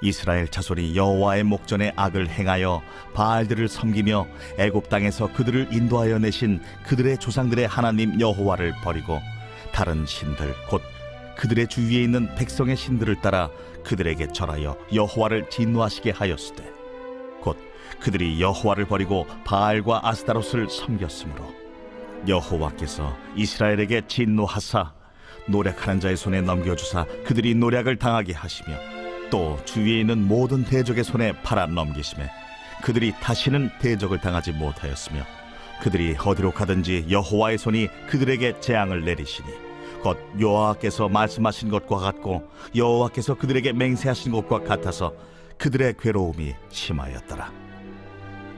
이스라엘 자손이 여호와의 목전에 악을 행하여 바알들을 섬기며 애굽 땅에서 그들을 인도하여 내신 그들의 조상들의 하나님 여호와를 버리고 다른 신들 곧 그들의 주위에 있는 백성의 신들을 따라 그들에게 절하여 여호와를 진노하시게 하였으되 곧 그들이 여호와를 버리고 바알과 아스타롯을 섬겼으므로 여호와께서 이스라엘에게 진노하사 노략하는 자의 손에 넘겨주사 그들이 노략을 당하게 하시며 또 주위에 있는 모든 대적의 손에 팔아 넘기심에 그들이 다시는 대적을 당하지 못하였으며 그들이 어디로 가든지 여호와의 손이 그들에게 재앙을 내리시니 곧 여호와께서 말씀하신 것과 같고 여호와께서 그들에게 맹세하신 것과 같아서 그들의 괴로움이 심하였더라.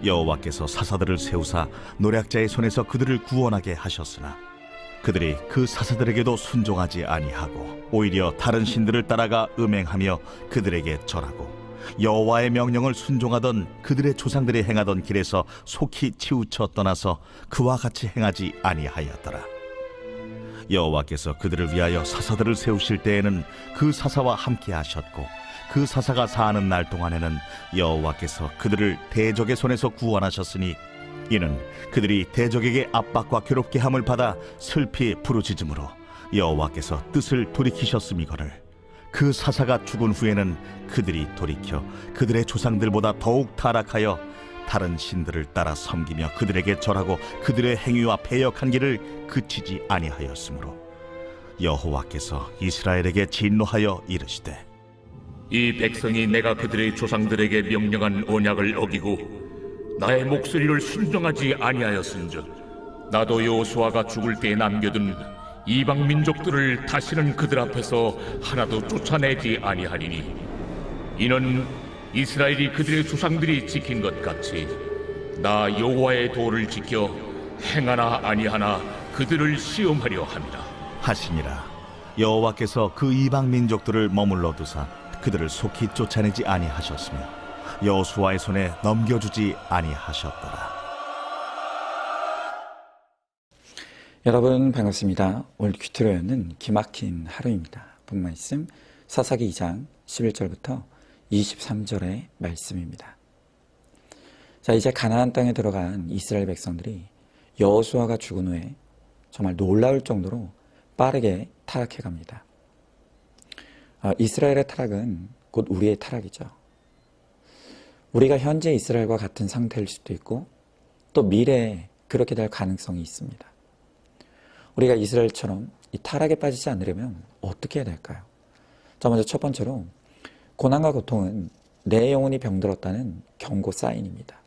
여호와께서 사사들을 세우사 노략자의 손에서 그들을 구원하게 하셨으나 그들이 그 사사들에게도 순종하지 아니하고 오히려 다른 신들을 따라가 음행하며 그들에게 절하고 여호와의 명령을 순종하던 그들의 조상들이 행하던 길에서 속히 치우쳐 떠나서 그와 같이 행하지 아니하였더라. 여호와께서 그들을 위하여 사사들을 세우실 때에는 그 사사와 함께 하셨고 그 사사가 사는 날 동안에는 여호와께서 그들을 대적의 손에서 구원하셨으니 이는 그들이 대적에게 압박과 괴롭게 함을 받아 슬피 부르짖음으로 여호와께서 뜻을 돌이키셨음이거늘 그 사사가 죽은 후에는 그들이 돌이켜 그들의 조상들보다 더욱 타락하여 다른 신들을 따라 섬기며 그들에게 절하고 그들의 행위와 패역한 길을 그치지 아니하였으므로 여호와께서 이스라엘에게 진노하여 이르시되 이 백성이 내가 그들의 조상들에게 명령한 언약을 어기고 나의 목소리를 순종하지 아니하였은즉 나도 여호수아가 죽을 때에 남겨둔 이방 민족들을 다시는 그들 앞에서 하나도 쫓아내지 아니하리니 이는 이스라엘이 그들의 조상들이 지킨 것 같이 나 여호와의 도를 지켜 행하나 아니하나 그들을 시험하려 함이라 하시니라. 여호와께서 그 이방 민족들을 머물러 두사 그들을 속히 쫓아내지 아니하셨으며 여호수아의 손에 넘겨주지 아니하셨더라. 여러분 반갑습니다. 오늘 큐티로였는 기막힌 하루입니다. 본 말씀 사사기 2장 11절부터 23절의 말씀입니다. 자, 이제 가나안 땅에 들어간 이스라엘 백성들이 여호수아가 죽은 후에 정말 놀라울 정도로 빠르게 타락해 갑니다. 이스라엘의 타락은 곧 우리의 타락이죠. 우리가 현재 이스라엘과 같은 상태일 수도 있고 또 미래에 그렇게 될 가능성이 있습니다. 우리가 이스라엘처럼 이 타락에 빠지지 않으려면 어떻게 해야 될까요? 자, 먼저 첫 번째로 고난과 고통은 내 영혼이 병들었다는 경고 사인입니다.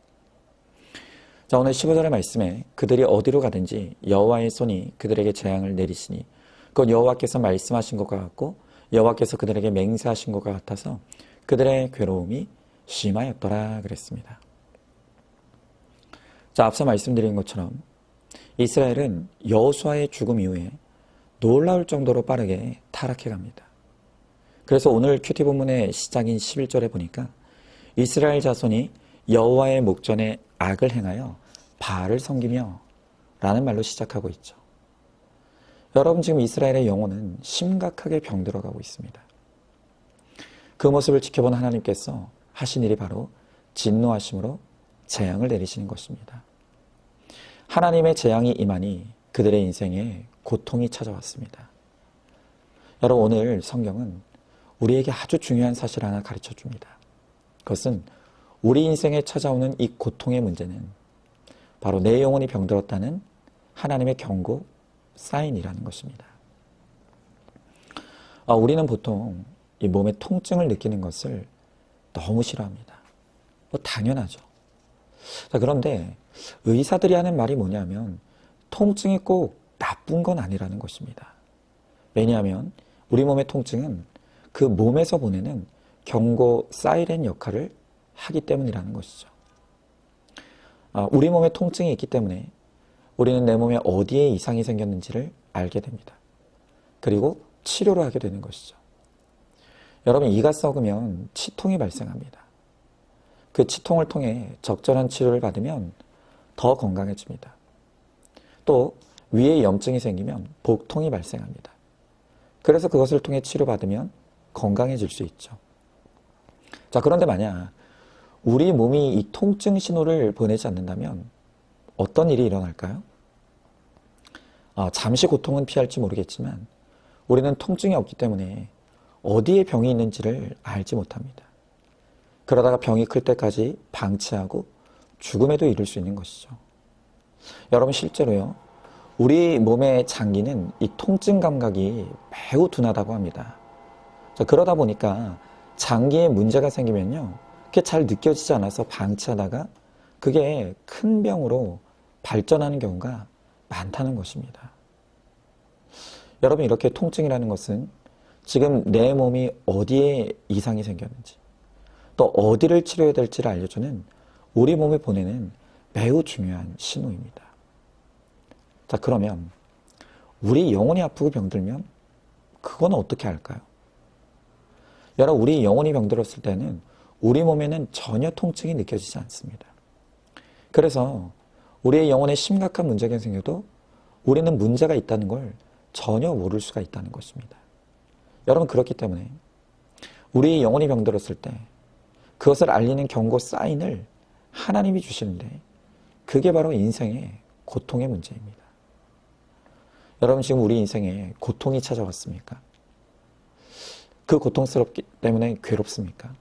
자, 오늘 15절의 말씀에 그들이 어디로 가든지 여호와의 손이 그들에게 재앙을 내리시니 그건 여호와께서 말씀하신 것과 같고 여호와께서 그들에게 맹세하신 것과 같아서 그들의 괴로움이 심하였더라 그랬습니다. 자, 앞서 말씀드린 것처럼 이스라엘은 여호수아의 죽음 이후에 놀라울 정도로 빠르게 타락해 갑니다. 그래서 오늘 큐티 본문의 시작인 11절에 보니까 이스라엘 자손이 여호와의 목전에 악을 행하여 바알을 섬기며 라는 말로 시작하고 있죠. 여러분, 지금 이스라엘의 영혼은 심각하게 병들어가고 있습니다. 그 모습을 지켜본 하나님께서 하신 일이 바로 진노하심으로 재앙을 내리시는 것입니다. 하나님의 재앙이 임하니 그들의 인생에 고통이 찾아왔습니다. 여러분, 오늘 성경은 우리에게 아주 중요한 사실 하나 가르쳐 줍니다. 그것은 우리 인생에 찾아오는 이 고통의 문제는 바로 내 영혼이 병들었다는 하나님의 경고 사인이라는 것입니다. 우리는 보통 이 몸의 통증을 느끼는 것을 너무 싫어합니다. 당연하죠. 자, 그런데 의사들이 하는 말이 뭐냐면 통증이 꼭 나쁜 건 아니라는 것입니다. 왜냐하면 우리 몸의 통증은 그 몸에서 보내는 경고 사이렌 역할을 하기 때문이라는 것이죠. 우리 몸에 통증이 있기 때문에 우리는 내 몸에 어디에 이상이 생겼는지를 알게 됩니다. 그리고 치료를 하게 되는 것이죠. 여러분, 이가 썩으면 치통이 발생합니다. 그 치통을 통해 적절한 치료를 받으면 더 건강해집니다. 또 위에 염증이 생기면 복통이 발생합니다. 그래서 그것을 통해 치료받으면 건강해질 수 있죠. 자, 그런데 만약 우리 몸이 이 통증 신호를 보내지 않는다면 어떤 일이 일어날까요? 잠시 고통은 피할지 모르겠지만 우리는 통증이 없기 때문에 어디에 병이 있는지를 알지 못합니다. 그러다가 병이 클 때까지 방치하고 죽음에도 이를 수 있는 것이죠. 여러분, 실제로요, 우리 몸의 장기는 이 통증 감각이 매우 둔하다고 합니다. 자, 그러다 보니까 장기에 문제가 생기면요, 그게 잘 느껴지지 않아서 방치하다가 그게 큰 병으로 발전하는 경우가 많다는 것입니다. 여러분, 이렇게 통증이라는 것은 지금 내 몸이 어디에 이상이 생겼는지, 또 어디를 치료해야 될지를 알려주는 우리 몸에 보내는 매우 중요한 신호입니다. 자, 그러면 우리 영혼이 아프고 병들면 그건 어떻게 할까요? 여러분, 우리 영혼이 병들었을 때는 우리 몸에는 전혀 통증이 느껴지지 않습니다. 그래서 우리의 영혼에 심각한 문제가 생겨도 우리는 문제가 있다는 걸 전혀 모를 수가 있다는 것입니다. 여러분, 그렇기 때문에 우리의 영혼이 병들었을 때 그것을 알리는 경고 사인을 하나님이 주시는데 그게 바로 인생의 고통의 문제입니다. 여러분, 지금 우리 인생에 고통이 찾아왔습니까? 그 고통스럽기 때문에 괴롭습니까?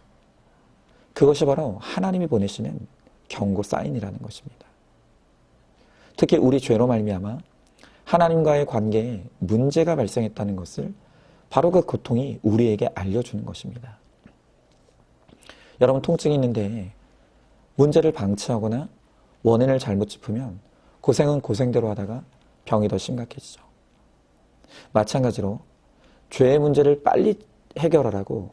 그것이 바로 하나님이 보내시는 경고 사인이라는 것입니다. 특히 우리 죄로 말미암아 하나님과의 관계에 문제가 발생했다는 것을 바로 그 고통이 우리에게 알려주는 것입니다. 여러분, 통증이 있는데 문제를 방치하거나 원인을 잘못 짚으면 고생은 고생대로 하다가 병이 더 심각해지죠. 마찬가지로 죄의 문제를 빨리 해결하라고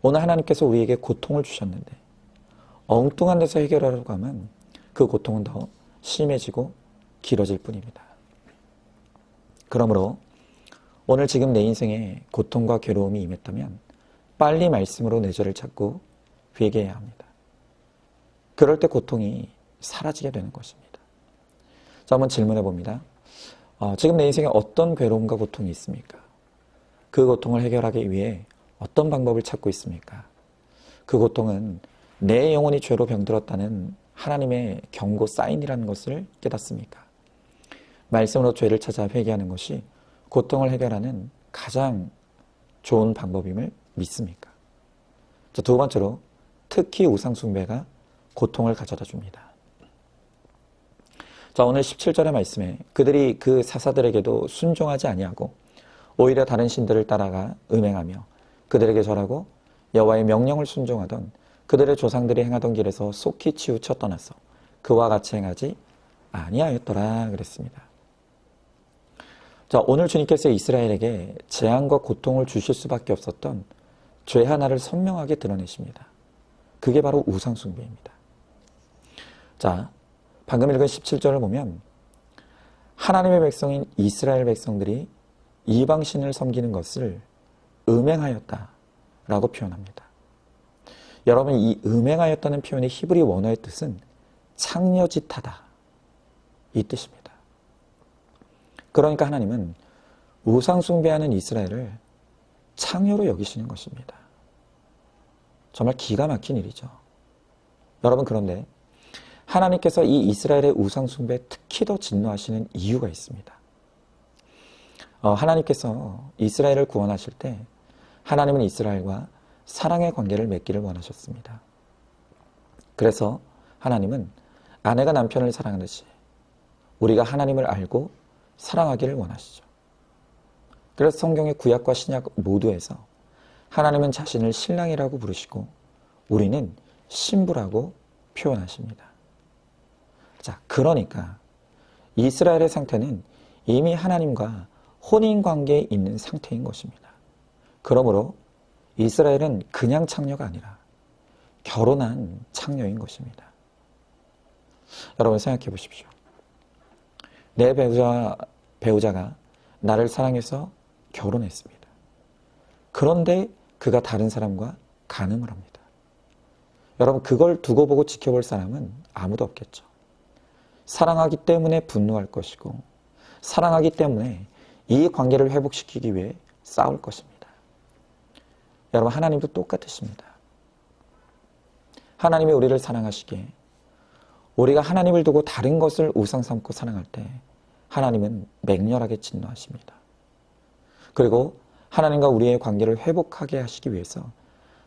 오늘 하나님께서 우리에게 고통을 주셨는데 엉뚱한 데서 해결하려고 하면 그 고통은 더 심해지고 길어질 뿐입니다. 그러므로 오늘 지금 내 인생에 고통과 괴로움이 임했다면 빨리 말씀으로 내 죄를 찾고 회개해야 합니다. 그럴 때 고통이 사라지게 되는 것입니다. 자, 한번 질문해 봅니다. 지금 내 인생에 어떤 괴로움과 고통이 있습니까? 그 고통을 해결하기 위해 어떤 방법을 찾고 있습니까? 그 고통은 내 영혼이 죄로 병들었다는 하나님의 경고 사인이라는 것을 깨닫습니까? 말씀으로 죄를 찾아 회개하는 것이 고통을 해결하는 가장 좋은 방법임을 믿습니까? 자, 두 번째로 특히 우상숭배가 고통을 가져다 줍니다. 자, 오늘 17절의 말씀에 그들이 그 사사들에게도 순종하지 아니하고 오히려 다른 신들을 따라가 음행하며 그들에게 절하고 여호와의 명령을 순종하던 그들의 조상들이 행하던 길에서 속히 치우쳐 떠나서 그와 같이 행하지 아니하였더라 그랬습니다. 자, 오늘 주님께서 이스라엘에게 재앙과 고통을 주실 수밖에 없었던 죄 하나를 선명하게 드러내십니다. 그게 바로 우상숭배입니다. 자, 방금 읽은 17절을 보면 하나님의 백성인 이스라엘 백성들이 이방신을 섬기는 것을 음행하였다라고 표현합니다. 여러분, 이 음행하였다는 표현의 히브리 원어의 뜻은 창녀짓하다, 이 뜻입니다. 그러니까 하나님은 우상숭배하는 이스라엘을 창녀로 여기시는 것입니다. 정말 기가 막힌 일이죠. 여러분, 그런데 하나님께서 이 이스라엘의 우상숭배에 특히 더 진노하시는 이유가 있습니다. 하나님께서 이스라엘을 구원하실 때 하나님은 이스라엘과 사랑의 관계를 맺기를 원하셨습니다. 그래서 하나님은 아내가 남편을 사랑하듯이 우리가 하나님을 알고 사랑하기를 원하시죠. 그래서 성경의 구약과 신약 모두에서 하나님은 자신을 신랑이라고 부르시고 우리는 신부라고 표현하십니다. 자, 그러니까 이스라엘의 상태는 이미 하나님과 혼인관계에 있는 상태인 것입니다. 그러므로 이스라엘은 그냥 창녀가 아니라 결혼한 창녀인 것입니다. 여러분, 생각해 보십시오. 내 배우자가 나를 사랑해서 결혼했습니다. 그런데 그가 다른 사람과 간음을 합니다. 여러분, 그걸 두고 보고 지켜볼 사람은 아무도 없겠죠. 사랑하기 때문에 분노할 것이고 사랑하기 때문에 이 관계를 회복시키기 위해 싸울 것입니다. 여러분, 하나님도 똑같으십니다. 하나님이 우리를 사랑하시기에 우리가 하나님을 두고 다른 것을 우상 삼고 사랑할 때 하나님은 맹렬하게 진노하십니다. 그리고 하나님과 우리의 관계를 회복하게 하시기 위해서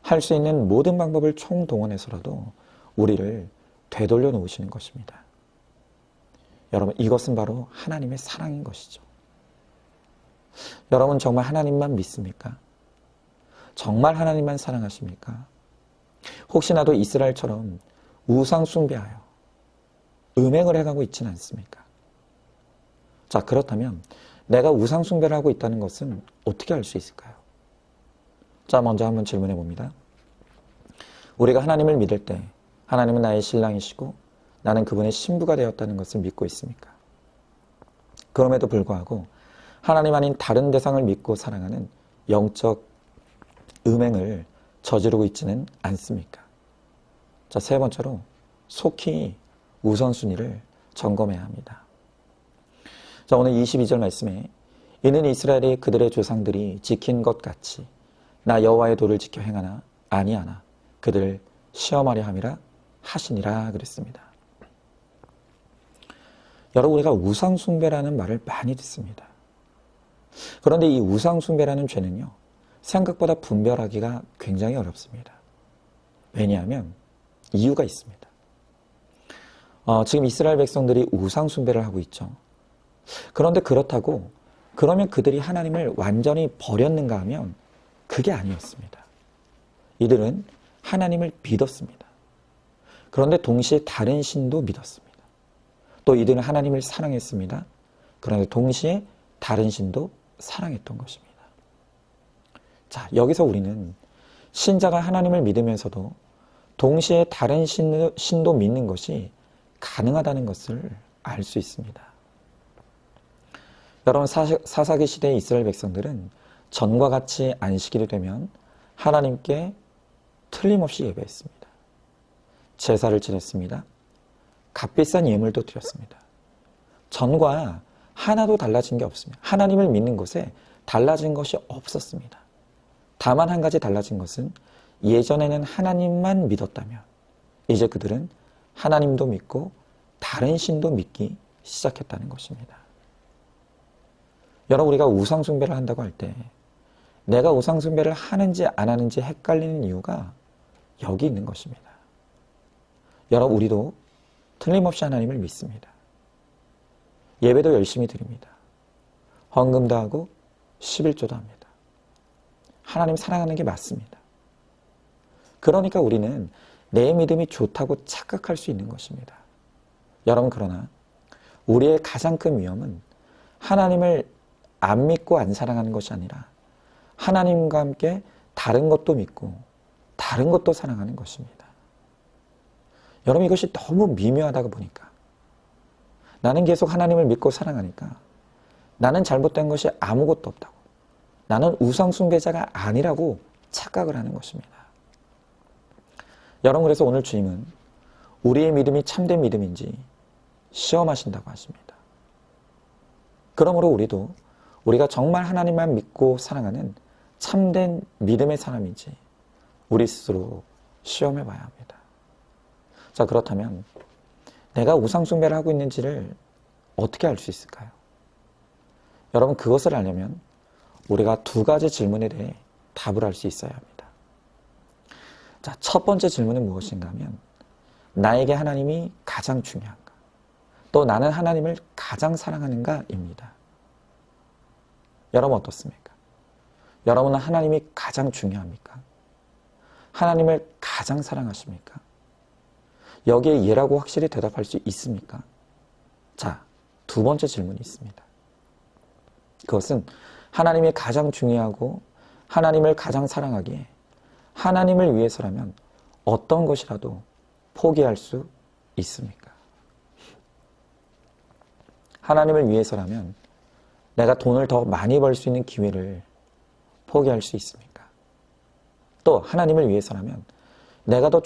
할 수 있는 모든 방법을 총동원해서라도 우리를 되돌려 놓으시는 것입니다. 여러분, 이것은 바로 하나님의 사랑인 것이죠. 여러분, 정말 하나님만 믿습니까? 정말 하나님만 사랑하십니까? 혹시나도 이스라엘처럼 우상 숭배하여 음행을 해가고 있지는 않습니까? 자, 그렇다면 내가 우상 숭배를 하고 있다는 것은 어떻게 알 수 있을까요? 자, 먼저 한번 질문해 봅니다. 우리가 하나님을 믿을 때 하나님은 나의 신랑이시고 나는 그분의 신부가 되었다는 것을 믿고 있습니까? 그럼에도 불구하고 하나님 아닌 다른 대상을 믿고 사랑하는 영적 음행을 저지르고 있지는 않습니까? 자, 세 번째로 속히 우선순위를 점검해야 합니다. 자, 오늘 22절 말씀에 이는 이스라엘이 그들의 조상들이 지킨 것 같이 나 여호와의 도를 지켜 행하나 아니하나 그들을 시험하려 함이라 하시니라 그랬습니다. 여러분, 우리가 우상숭배라는 말을 많이 듣습니다. 그런데 이 우상숭배라는 죄는요, 생각보다 분별하기가 굉장히 어렵습니다. 왜냐하면 이유가 있습니다. 지금 이스라엘 백성들이 우상숭배를 하고 있죠. 그런데 그렇다고 그러면 그들이 하나님을 완전히 버렸는가 하면 그게 아니었습니다. 이들은 하나님을 믿었습니다. 그런데 동시에 다른 신도 믿었습니다. 또 이들은 하나님을 사랑했습니다. 그런데 동시에 다른 신도 사랑했던 것입니다. 자, 여기서 우리는 신자가 하나님을 믿으면서도 동시에 다른 신도 믿는 것이 가능하다는 것을 알 수 있습니다. 여러분, 사사기 시대의 이스라엘 백성들은 전과 같이 안식일이 되면 하나님께 틀림없이 예배했습니다. 제사를 지냈습니다. 값비싼 예물도 드렸습니다. 전과 하나도 달라진 게 없습니다. 하나님을 믿는 것에 달라진 것이 없었습니다. 다만 한 가지 달라진 것은 예전에는 하나님만 믿었다면 이제 그들은 하나님도 믿고 다른 신도 믿기 시작했다는 것입니다. 여러분, 우리가 우상숭배를 한다고 할 때 내가 우상숭배를 하는지 안 하는지 헷갈리는 이유가 여기 있는 것입니다. 여러분, 우리도 틀림없이 하나님을 믿습니다. 예배도 열심히 드립니다. 헌금도 하고 11조도 합니다. 하나님 사랑하는 게 맞습니다. 그러니까 우리는 내 믿음이 좋다고 착각할 수 있는 것입니다. 여러분, 그러나 우리의 가장 큰 위험은 하나님을 안 믿고 안 사랑하는 것이 아니라 하나님과 함께 다른 것도 믿고 다른 것도 사랑하는 것입니다. 여러분, 이것이 너무 미묘하다고 보니까 나는 계속 하나님을 믿고 사랑하니까 나는 잘못된 것이 아무것도 없다고, 나는 우상숭배자가 아니라고 착각을 하는 것입니다. 여러분, 그래서 오늘 주님은 우리의 믿음이 참된 믿음인지 시험하신다고 하십니다. 그러므로 우리가 정말 하나님만 믿고 사랑하는 참된 믿음의 사람인지 우리 스스로 시험해 봐야 합니다. 자, 그렇다면 내가 우상숭배를 하고 있는지를 어떻게 알 수 있을까요? 여러분, 그것을 알려면 우리가 두 가지 질문에 대해 답을 할 수 있어야 합니다. 자, 첫 번째 질문은 무엇인가 하면 나에게 하나님이 가장 중요한가? 또 나는 하나님을 가장 사랑하는가입니다. 여러분, 어떻습니까? 여러분은 하나님이 가장 중요합니까? 하나님을 가장 사랑하십니까? 여기에 예라고 확실히 대답할 수 있습니까? 자, 두 번째 질문이 있습니다. 그것은 하나님이 가장 중요하고 하나님을 가장 사랑하기에 하나님을 위해서라면 어떤 것이라도 포기할 수 있습니까? 하나님을 위해서라면 내가 돈을 더 많이 벌 수 있는 기회를 포기할 수 있습니까? 또 하나님을 위해서라면 내가 더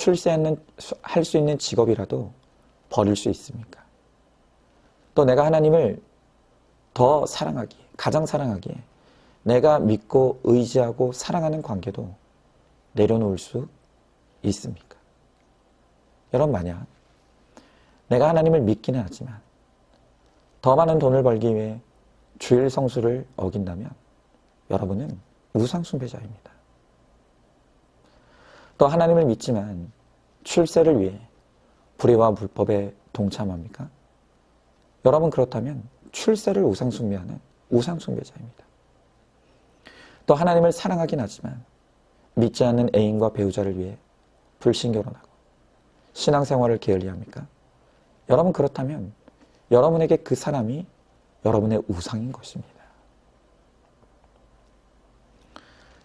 할 수 있는 직업이라도 버릴 수 있습니까? 또 내가 하나님을 더 사랑하기에, 가장 사랑하기에 내가 믿고 의지하고 사랑하는 관계도 내려놓을 수 있습니까? 여러분, 만약 내가 하나님을 믿기는 하지만 더 많은 돈을 벌기 위해 주일 성수를 어긴다면 여러분은 우상숭배자입니다. 또 하나님을 믿지만 출세를 위해 불의와 불법에 동참합니까? 여러분, 그렇다면 출세를 우상숭배하는 우상숭배자입니다. 또 하나님을 사랑하긴 하지만 믿지 않는 애인과 배우자를 위해 불신결혼하고 신앙생활을 게을리합니까? 여러분, 그렇다면 여러분에게 그 사람이 여러분의 우상인 것입니다.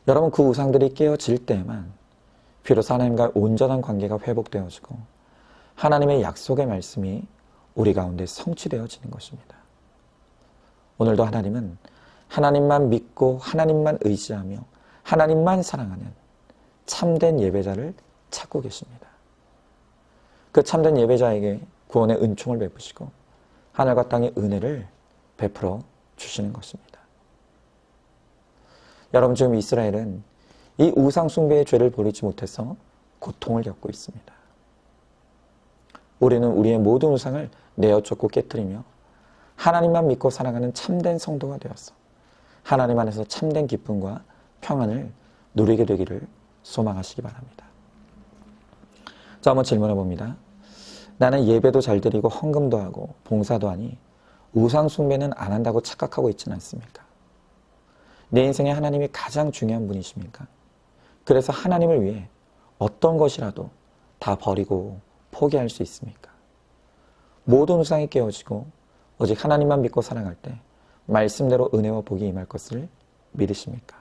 여러분, 그 우상들이 깨어질 때에만 비로소 하나님과 온전한 관계가 회복되어지고 하나님의 약속의 말씀이 우리 가운데 성취되어지는 것입니다. 오늘도 하나님은 하나님만 믿고 하나님만 의지하며 하나님만 사랑하는 참된 예배자를 찾고 계십니다. 그 참된 예배자에게 구원의 은총을 베푸시고 하늘과 땅의 은혜를 베풀어 주시는 것입니다. 여러분, 지금 이스라엘은 이 우상숭배의 죄를 버리지 못해서 고통을 겪고 있습니다. 우리는 우리의 모든 우상을 내어쫓고 깨뜨리며 하나님만 믿고 살아가는 참된 성도가 되어서 하나님 안에서 참된 기쁨과 평안을 누리게 되기를 소망하시기 바랍니다. 자, 한번 질문해 봅니다. 나는 예배도 잘 드리고 헌금도 하고 봉사도 하니 우상숭배는 안 한다고 착각하고 있지는 않습니까? 내 인생에 하나님이 가장 중요한 분이십니까? 그래서 하나님을 위해 어떤 것이라도 다 버리고 포기할 수 있습니까? 모든 우상이 깨어지고 오직 하나님만 믿고 살아갈 때 말씀대로 은혜와 복이 임할 것을 믿으십니까?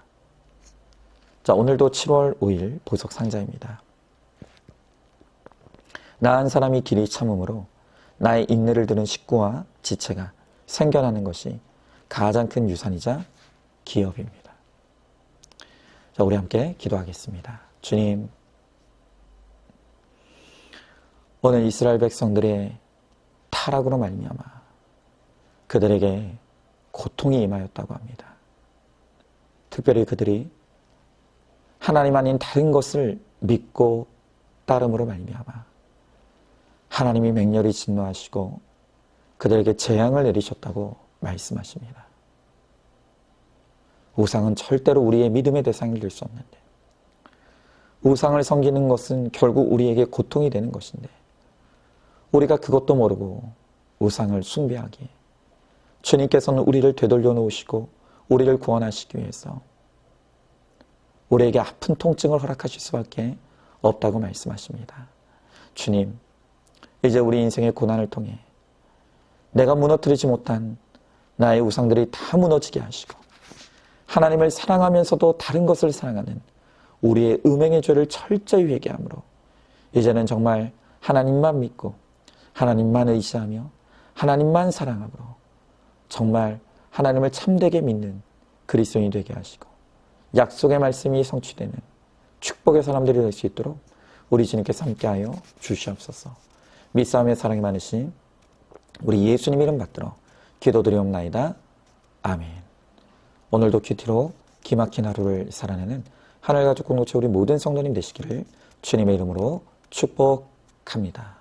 자, 오늘도 7월 5일 보석 상자입니다. 나 한 사람이 길이 참음으로 나의 인내를 들은 식구와 지체가 생겨나는 것이 가장 큰 유산이자 기업입니다. 자, 우리 함께 기도하겠습니다. 주님, 오늘 이스라엘 백성들의 타락으로 말미암아 그들에게 고통이 임하였다고 합니다. 특별히 그들이 하나님 아닌 다른 것을 믿고 따름으로 말미암아 하나님이 맹렬히 진노하시고 그들에게 재앙을 내리셨다고 말씀하십니다. 우상은 절대로 우리의 믿음의 대상이 될 수 없는데 우상을 섬기는 것은 결국 우리에게 고통이 되는 것인데 우리가 그것도 모르고 우상을 숭배하기에 주님께서는 우리를 되돌려 놓으시고 우리를 구원하시기 위해서 우리에게 아픈 통증을 허락하실 수밖에 없다고 말씀하십니다. 주님, 이제 우리 인생의 고난을 통해 내가 무너뜨리지 못한 나의 우상들이 다 무너지게 하시고 하나님을 사랑하면서도 다른 것을 사랑하는 우리의 음행의 죄를 철저히 회개함으로 이제는 정말 하나님만 믿고 하나님만 의지하며 하나님만 사랑함으로 정말 하나님을 참되게 믿는 그리스도인이 되게 하시고 약속의 말씀이 성취되는 축복의 사람들이 될 수 있도록 우리 주님께서 함께하여 주시옵소서. 믿사움의 사랑이 많으신 우리 예수님 이름 받들어 기도드리옵나이다. 아멘. 오늘도 큐티로 기막힌 하루를 살아내는 하늘가족 공동체 우리 모든 성도님 되시기를 주님의 이름으로 축복합니다.